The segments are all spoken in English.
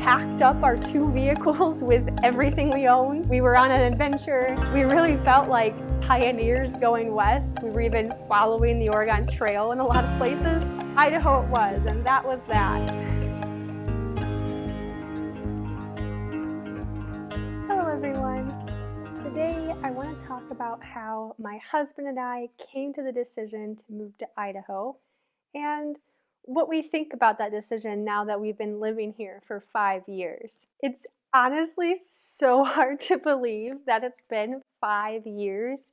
packed up our 2 vehicles with everything we owned. We were on an adventure. We really felt like pioneers going west. We were even following the Oregon Trail in a lot of places. Idaho it was, and that was that. Hello everyone. Today I want to talk about how my husband and I came to the decision to move to Idaho and what we think about that decision now that we've been living here for 5 years. It's honestly so hard to believe that it's been 5 years.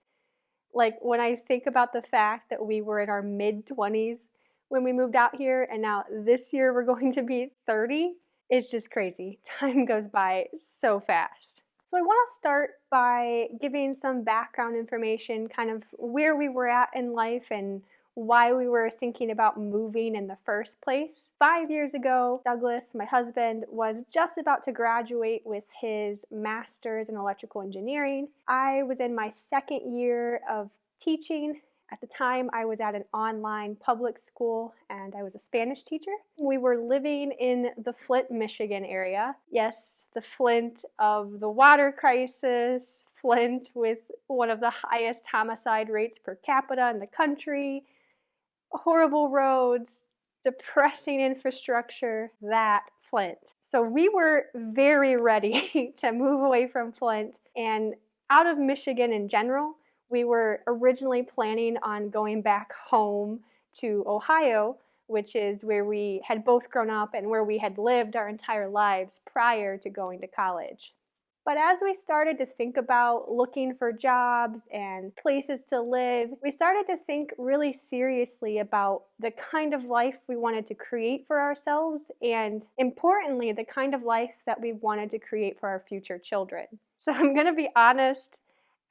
Like when I think about the fact that we were in our mid-20s when we moved out here and now this year we're going to be 30, it's just crazy. Time goes by so fast. So I want to start by giving some background information, kind of where we were at in life and why we were thinking about moving in the first place. 5 years ago, Douglas, my husband, was just about to graduate with his master's in electrical engineering. I was in my second year of teaching. At the time, I was at an online public school and I was a Spanish teacher. We were living in the Flint, Michigan area. Yes, the Flint of the water crisis, Flint with one of the highest homicide rates per capita in the country, horrible roads, depressing infrastructure, that Flint. So we were very ready to move away from Flint and out of Michigan in general. We were originally planning on going back home to Ohio, which is where we had both grown up and where we had lived our entire lives prior to going to college. But as we started to think about looking for jobs and places to live, we started to think really seriously about the kind of life we wanted to create for ourselves and, importantly, the kind of life that we wanted to create for our future children. So I'm going to be honest,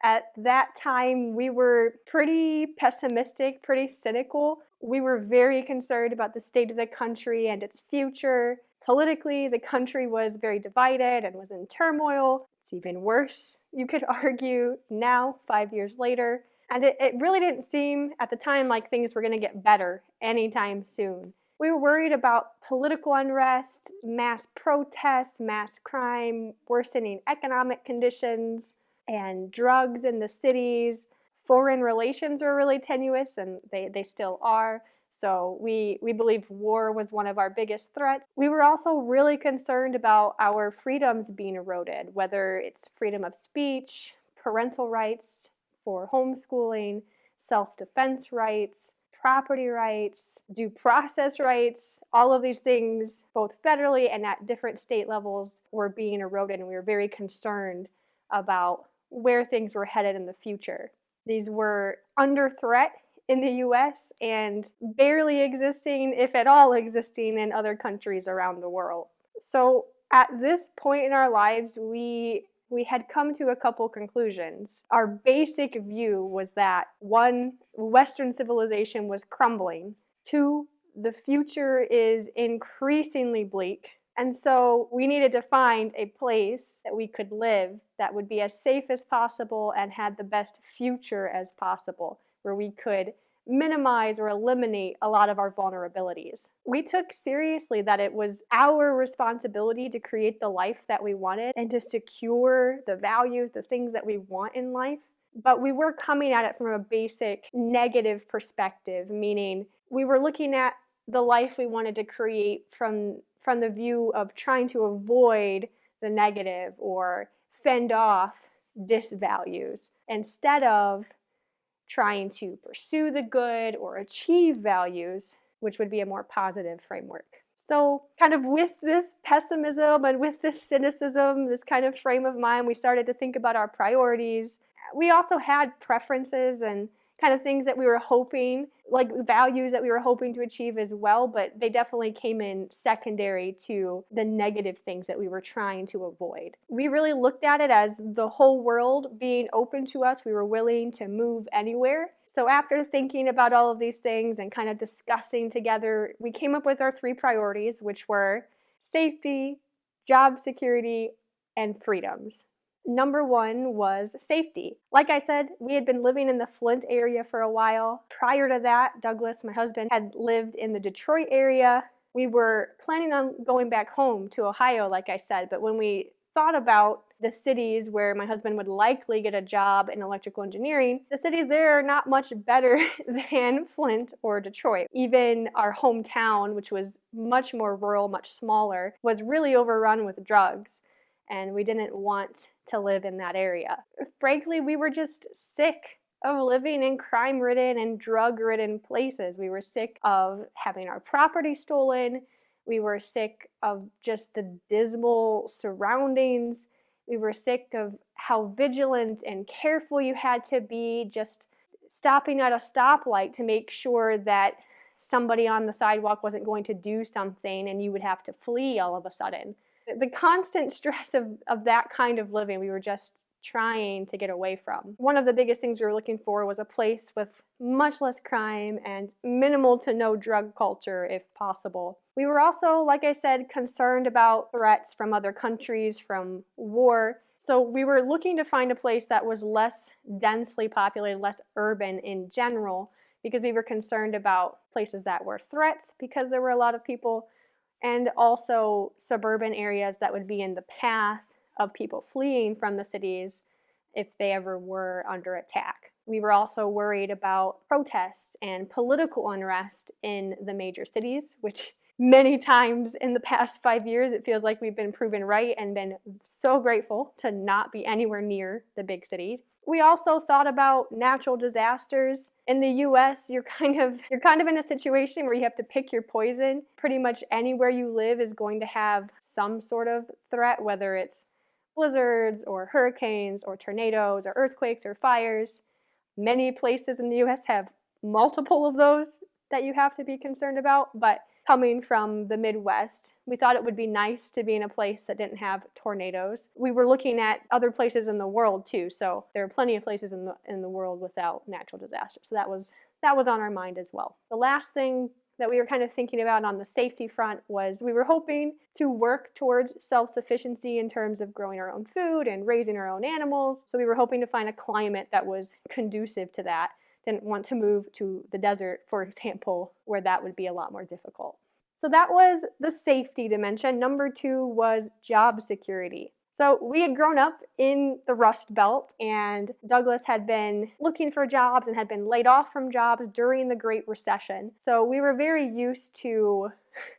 at that time we were pretty pessimistic, pretty cynical. We were very concerned about the state of the country and its future. Politically, the country was very divided and was in turmoil. It's even worse, you could argue, now, 5 years later. And it really didn't seem at the time like things were going to get better anytime soon. We were worried about political unrest, mass protests, mass crime, worsening economic conditions, and drugs in the cities. Foreign relations were really tenuous, and they still are. So we believed war was one of our biggest threats. We were also really concerned about our freedoms being eroded, whether it's freedom of speech, parental rights for homeschooling, self-defense rights, property rights, due process rights. All of these things, both federally and at different state levels, were being eroded, and we were very concerned about where things were headed in the future. These were under threat in the US and barely existing, if at all existing, in other countries around the world. So at this point in our lives, we had come to a couple conclusions. Our basic view was that 1, Western civilization was crumbling. 2, the future is increasingly bleak. And so we needed to find a place that we could live that would be as safe as possible and had the best future as possible, where we could minimize or eliminate a lot of our vulnerabilities. We took seriously that it was our responsibility to create the life that we wanted and to secure the values, the things that we want in life. But we were coming at it from a basic negative perspective, meaning we were looking at the life we wanted to create from the view of trying to avoid the negative or fend off disvalues instead of trying to pursue the good or achieve values, which would be a more positive framework. So kind of with this pessimism and with this cynicism, this kind of frame of mind, we started to think about our priorities. We also had preferences and kind of things that we were hoping, like values that we were hoping to achieve as well, but they definitely came in secondary to the negative things that we were trying to avoid. We really looked at it as the whole world being open to us. We were willing to move anywhere. So after thinking about all of these things and kind of discussing together, we came up with our 3 priorities, which were safety, job security, and freedoms. Number 1 was safety. Like I said, we had been living in the Flint area for a while. Prior to that, Douglas, my husband, had lived in the Detroit area We were planning on going back home to Ohio, like I said, but when we thought about the cities where my husband would likely get a job in electrical engineering, the cities there are not much better than Flint or Detroit. Even our hometown, which was much more rural, much smaller, was really overrun with drugs, and we didn't want to live in that area. Frankly, we were just sick of living in crime-ridden and drug-ridden places. We were sick of having our property stolen. We were sick of just the dismal surroundings. We were sick of how vigilant and careful you had to be, just stopping at a stoplight to make sure that somebody on the sidewalk wasn't going to do something and you would have to flee all of a sudden. The constant stress of that kind of living, we were just trying to get away from. One of the biggest things we were looking for was a place with much less crime and minimal to no drug culture if possible. We were also, like I said, concerned about threats from other countries, from war. So we were looking to find a place that was less densely populated, less urban in general, because we were concerned about places that were threats because there were a lot of people, and also suburban areas that would be in the path of people fleeing from the cities if they ever were under attack. We were also worried about protests and political unrest in the major cities, which many times in the past 5 years it feels like we've been proven right and been so grateful to not be anywhere near the big cities. We also thought about natural disasters. In the US, you're kind of in a situation where you have to pick your poison. Pretty much anywhere you live is going to have some sort of threat, whether it's blizzards or hurricanes or tornadoes or earthquakes or fires. Many places in the US have multiple of those that you have to be concerned about, but coming from the Midwest, we thought it would be nice to be in a place that didn't have tornadoes. We were looking at other places in the world too, so there are plenty of places in the world without natural disasters. So that was on our mind as well. The last thing that we were kind of thinking about on the safety front was we were hoping to work towards self-sufficiency in terms of growing our own food and raising our own animals. So we were hoping to find a climate that was conducive to that. Didn't want to move to the desert, for example, where that would be a lot more difficult. So that was the safety dimension. Number 2 was job security. So we had grown up in the Rust Belt, and Douglas had been looking for jobs and had been laid off from jobs during the Great Recession. So we were very used to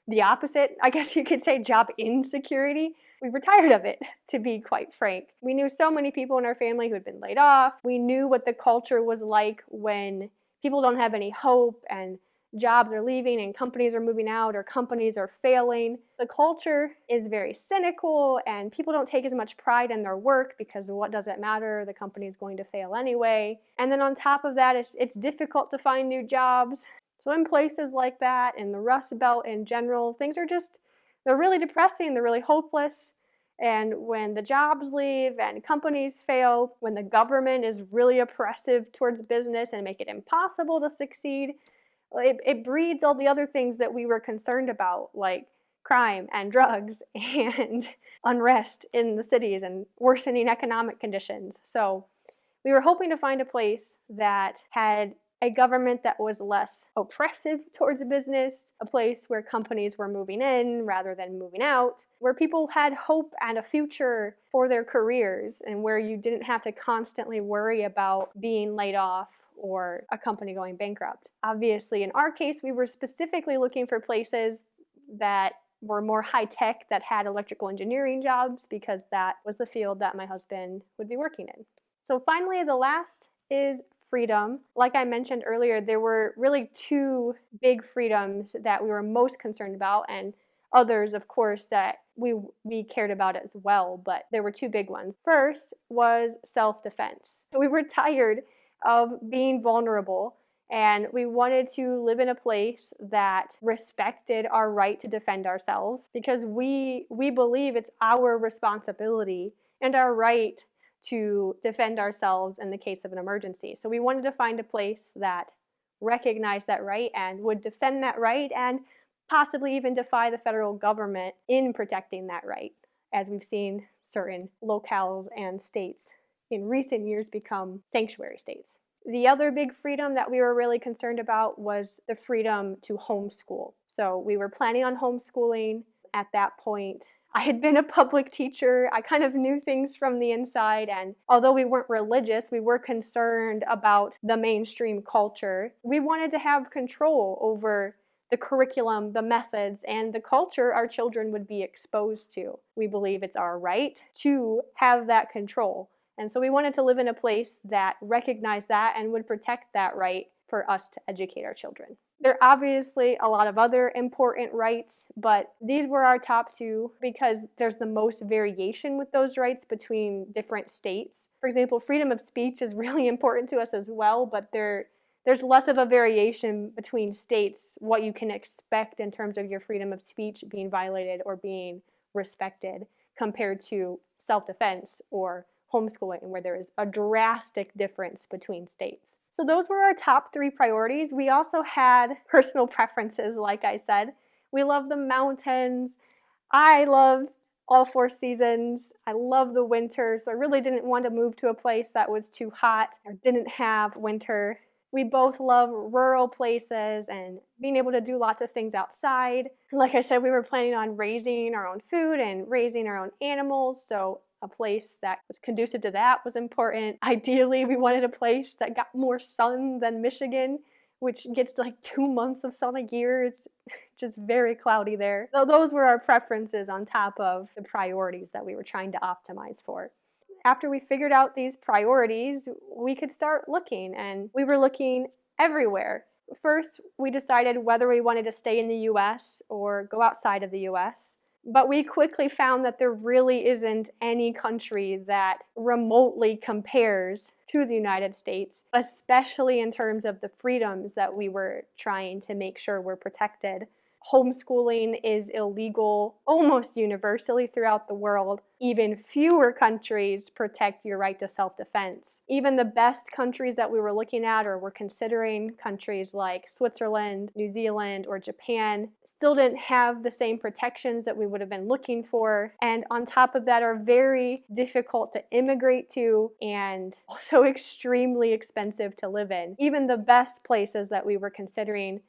the opposite, I guess you could say, job insecurity. We were tired of it, to be quite frank. We knew so many people in our family who had been laid off. We knew what the culture was like when people don't have any hope and jobs are leaving and companies are moving out or companies are failing. The culture is very cynical and people don't take as much pride in their work because what does it matter? The company is going to fail anyway. And then on top of that, it's difficult to find new jobs. So in places like that, in the Rust Belt in general, things are they're really depressing, they're really hopeless. And when the jobs leave and companies fail, when the government is really oppressive towards business and make it impossible to succeed, it breeds all the other things that we were concerned about, like crime and drugs and unrest in the cities and worsening economic conditions. So we were hoping to find a place that had a government that was less oppressive towards business, a place where companies were moving in rather than moving out, where people had hope and a future for their careers, and where you didn't have to constantly worry about being laid off or a company going bankrupt. Obviously, in our case, we were specifically looking for places that were more high-tech, that had electrical engineering jobs, because that was the field that my husband would be working in. So finally, the last is freedom. Like I mentioned earlier, there were really 2 big freedoms that we were most concerned about, and others, of course, that we cared about as well, but there were 2 big ones. First was self-defense. We were tired of being vulnerable, and we wanted to live in a place that respected our right to defend ourselves, because we believe it's our responsibility and our right to defend ourselves in the case of an emergency. So we wanted to find a place that recognized that right and would defend that right and possibly even defy the federal government in protecting that right, as we've seen certain locales and states in recent years become sanctuary states. The other big freedom that we were really concerned about was the freedom to homeschool. So we were planning on homeschooling at that point. I had been a public teacher. I kind of knew things from the inside, and although we weren't religious, we were concerned about the mainstream culture. We wanted to have control over the curriculum, the methods, and the culture our children would be exposed to. We believe it's our right to have that control. And so we wanted to live in a place that recognized that and would protect that right for us to educate our children. There are obviously a lot of other important rights, but these were our top two because there's the most variation with those rights between different states. For example, freedom of speech is really important to us as well, but there's less of a variation between states what you can expect in terms of your freedom of speech being violated or being respected compared to self-defense or homeschooling, where there is a drastic difference between states. So those were our top three priorities. We also had personal preferences, like I said. We love the mountains. I love all four seasons. I love the winter, so I really didn't want to move to a place that was too hot or didn't have winter. We both love rural places and being able to do lots of things outside. Like I said, we were planning on raising our own food and raising our own animals, so a place that was conducive to that was important. Ideally, we wanted a place that got more sun than Michigan, which gets like 2 months of sun a year. It's just very cloudy there. So those were our preferences on top of the priorities that we were trying to optimize for. After we figured out these priorities, we could start looking, and we were looking everywhere. First, we decided whether we wanted to stay in the US or go outside of the US. But we quickly found that there really isn't any country that remotely compares to the United States, especially in terms of the freedoms that we were trying to make sure were protected. Homeschooling is illegal almost universally throughout the world. Even fewer countries protect your right to self-defense. Even the best countries that we were looking at or were considering, countries like Switzerland, New Zealand, or Japan, still didn't have the same protections that we would have been looking for, and on top of that are very difficult to immigrate to and also extremely expensive to live in. Even the best places that we were considering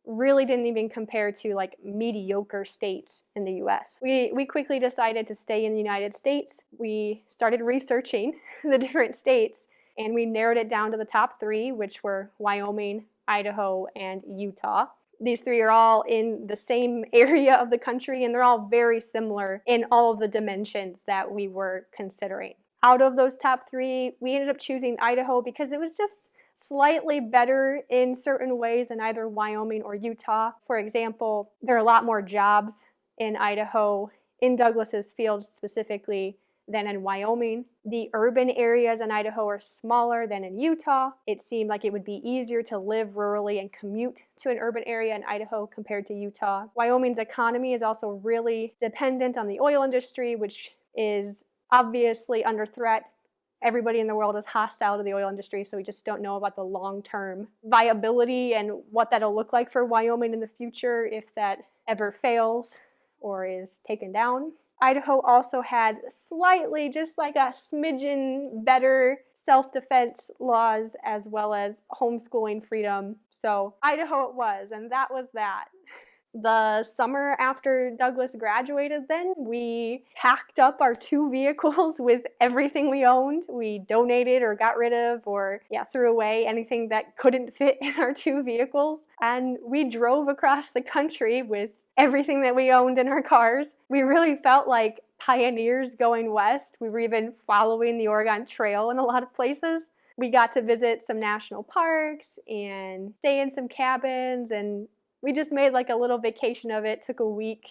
really didn't even compare to like mediocre states in the US. We quickly decided to stay in the United States. We started researching the different states, and we narrowed it down to the top three, which were Wyoming, Idaho, and Utah. These three are all in the same area of the country, and they're all very similar in all of the dimensions that we were considering. Out of those top three, we ended up choosing Idaho because it was just slightly better in certain ways than either Wyoming or Utah. For example, there are a lot more jobs in Idaho, in Douglas's field specifically, than in Wyoming. The urban areas in Idaho are smaller than in Utah. It seemed like it would be easier to live rurally and commute to an urban area in Idaho compared to Utah. Wyoming's economy is also really dependent on the oil industry, which is obviously under threat. Everybody in the world is hostile to the oil industry, so we just don't know about the long-term viability and what that'll look like for Wyoming in the future if that ever fails or is taken down. Idaho also had slightly, just like a smidgen better self-defense laws as well as homeschooling freedom. So Idaho it was, and that was that. The summer after Douglas graduated then, we packed up our 2 vehicles with everything we owned. We donated or got rid of or threw away anything that couldn't fit in our 2 vehicles. And we drove across the country with everything that we owned in our cars. We really felt like pioneers going west. We were even following the Oregon Trail in a lot of places. We got to visit some national parks and stay in some cabins, and we just made like a little vacation of it. Took a week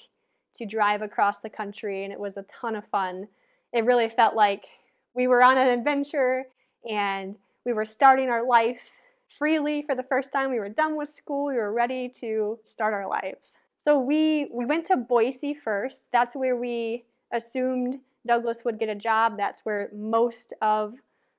to drive across the country, and it was a ton of fun. It really felt like we were on an adventure and we were starting our life freely for the first time. We were done with school. We were ready to start our lives. So we went to Boise first. That's where we assumed Douglas would get a job. That's where most of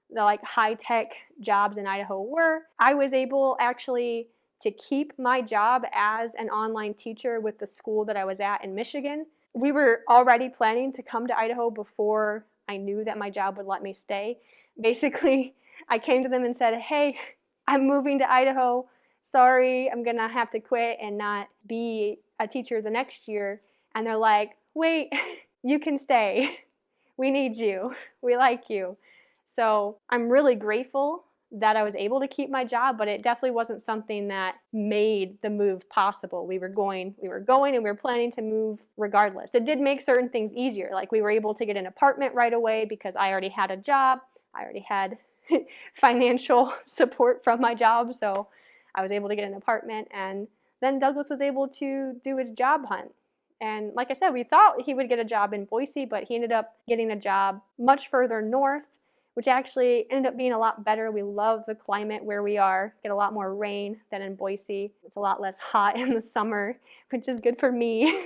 the like high-tech jobs in Idaho were. I was able actually to keep my job as an online teacher with the school that I was at in Michigan. We were already planning to come to Idaho before I knew that my job would let me stay. Basically, I came to them and said, hey, I'm moving to Idaho. Sorry, I'm gonna have to quit and not be a teacher the next year. And they're like, wait, you can stay. We need you. We like you. So I'm really grateful that I was able to keep my job, but it definitely wasn't something that made the move possible. We were going and we were planning to move regardless. It did make certain things easier. Like we were able to get an apartment right away because I already had a job. I already had financial support from my job, so I was able to get an apartment. And then Douglas was able to do his job hunt. And like I said, we thought he would get a job in Boise, but he ended up getting a job much further north, which actually ended up being a lot better. We love the climate where we are. Get a lot more rain than in Boise. It's a lot less hot in the summer, which is good for me.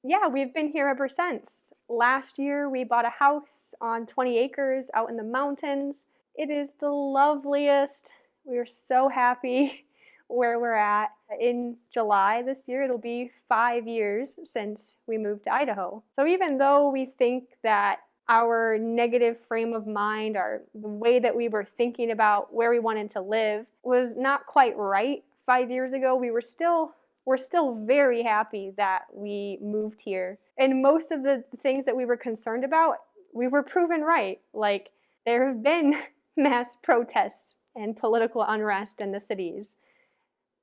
Yeah, we've been here ever since. Last year, we bought a house on 20 acres out in the mountains. It is the loveliest. We are so happy where we're at. In July this year, it'll be 5 years since we moved to Idaho. So even though we think that our negative frame of mind, or the way that we were thinking about where we wanted to live was not quite right 5 years ago, we're still very happy that we moved here. And most of the things that we were concerned about, we were proven right. Like there have been mass protests and political unrest in the cities.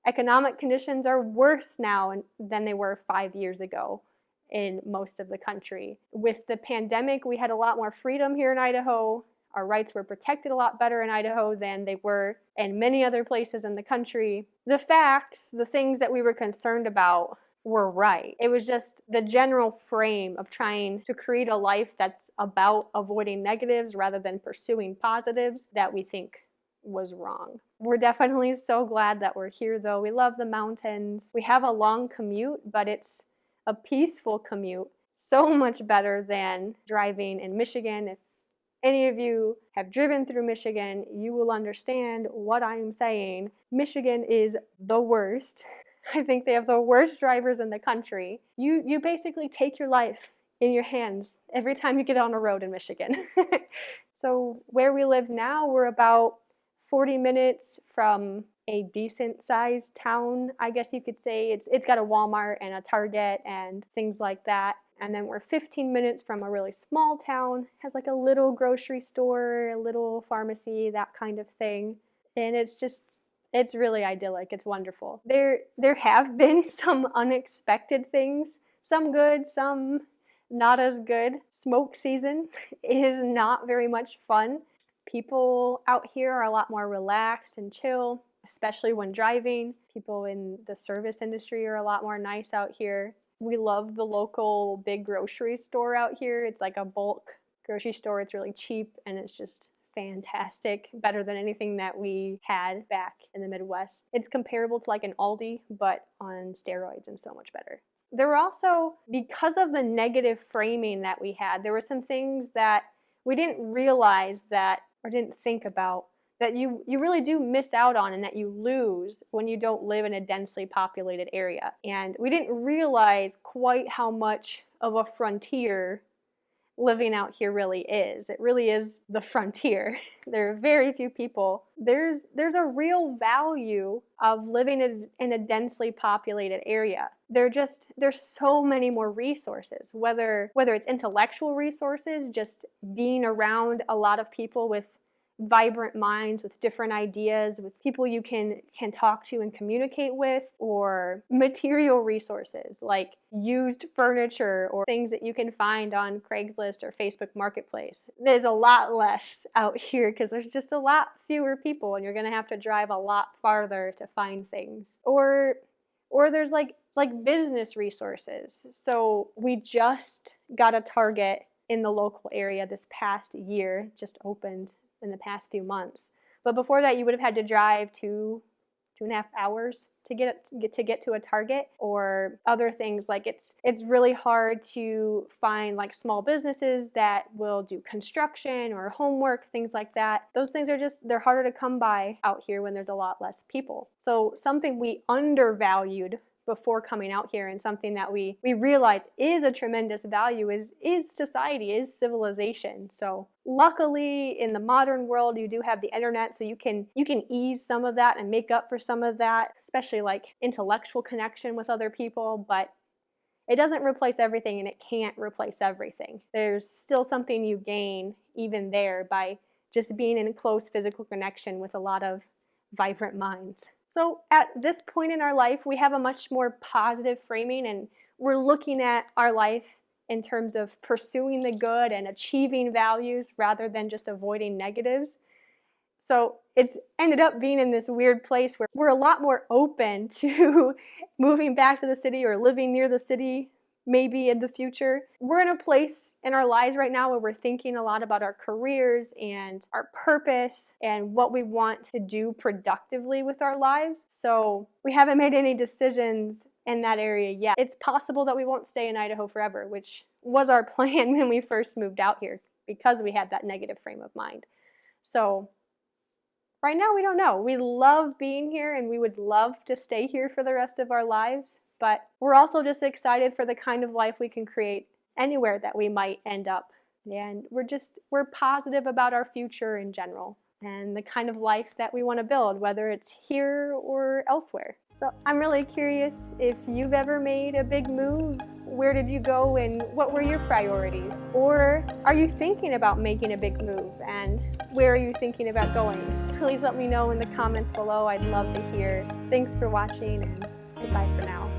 Economic conditions are worse now than they were 5 years ago in most of the country. With the pandemic, we had a lot more freedom here in Idaho. Our rights were protected a lot better in Idaho than they were in many other places in the country. The facts, the things that we were concerned about were right. It was just the general frame of trying to create a life that's about avoiding negatives rather than pursuing positives that we think was wrong. We're definitely so glad that we're here though. We love the mountains. We have a long commute, but it's a peaceful commute. So much better than driving in Michigan. If any of you have driven through Michigan, you will understand what I'm saying. Michigan is the worst. I think they have the worst drivers in the country. You basically take your life in your hands every time you get on a road in Michigan. So where we live now, we're about 40 minutes from a decent sized town, I guess you could say. It's got a Walmart and a Target and things like that. And then we're 15 minutes from a really small town, has like a little grocery store, a little pharmacy, that kind of thing. And it's really idyllic. It's wonderful. There have been some unexpected things, some good, some not as good. Smoke season is not very much fun. People out here are a lot more relaxed and chill, especially when driving. People in the service industry are a lot more nice out here. We love the local big grocery store out here. It's like a bulk grocery store. It's really cheap and it's just fantastic. Better than anything that we had back in the Midwest. It's comparable to like an Aldi, but on steroids and so much better. There were also, because of the negative framing that we had, there were some things that we didn't realize that or didn't think about that you really do miss out on and that you lose when you don't live in a densely populated area. And we didn't realize quite how much of a frontier living out here really is. It really is the frontier. There are very few people. There's a real value of living in a densely populated area. There's so many more resources, whether it's intellectual resources, just being around a lot of people with vibrant minds, with different ideas, with people you can talk to and communicate with, or material resources like used furniture or things that you can find on Craigslist or Facebook Marketplace. There's a lot less out here because there's just a lot fewer people and you're going to have to drive a lot farther to find things. Or there's like business resources. So we just got a Target in the local area this past year, just opened in the past few months. But before that, you would have had to drive 2.5 hours to get to a Target, or other things like it's really hard to find like small businesses that will do construction or homework, things like that. Those things they're harder to come by out here when there's a lot less people. So something we undervalued before coming out here, and something that we realize is a tremendous value is society, is civilization. So luckily in the modern world you do have the internet, so you can ease some of that and make up for some of that, especially like intellectual connection with other people, but it doesn't replace everything, and it can't replace everything. There's still something you gain even there by just being in close physical connection with a lot of vibrant minds. So at this point in our life, we have a much more positive framing, and we're looking at our life in terms of pursuing the good and achieving values rather than just avoiding negatives. So it's ended up being in this weird place where we're a lot more open to moving back to the city or living near the city maybe in the future. We're in a place in our lives right now where we're thinking a lot about our careers and our purpose and what we want to do productively with our lives. So we haven't made any decisions in that area yet. It's possible that we won't stay in Idaho forever, which was our plan when we first moved out here, because we had that negative frame of mind. So right now, we don't know. We love being here, and we would love to stay here for the rest of our lives, but we're also just excited for the kind of life we can create anywhere that we might end up. And we're positive about our future in general and the kind of life that we want to build, whether it's here or elsewhere. So I'm really curious if you've ever made a big move. Where did you go, and what were your priorities? Or are you thinking about making a big move, and where are you thinking about going? Please let me know in the comments below. I'd love to hear. Thanks for watching, and goodbye for now.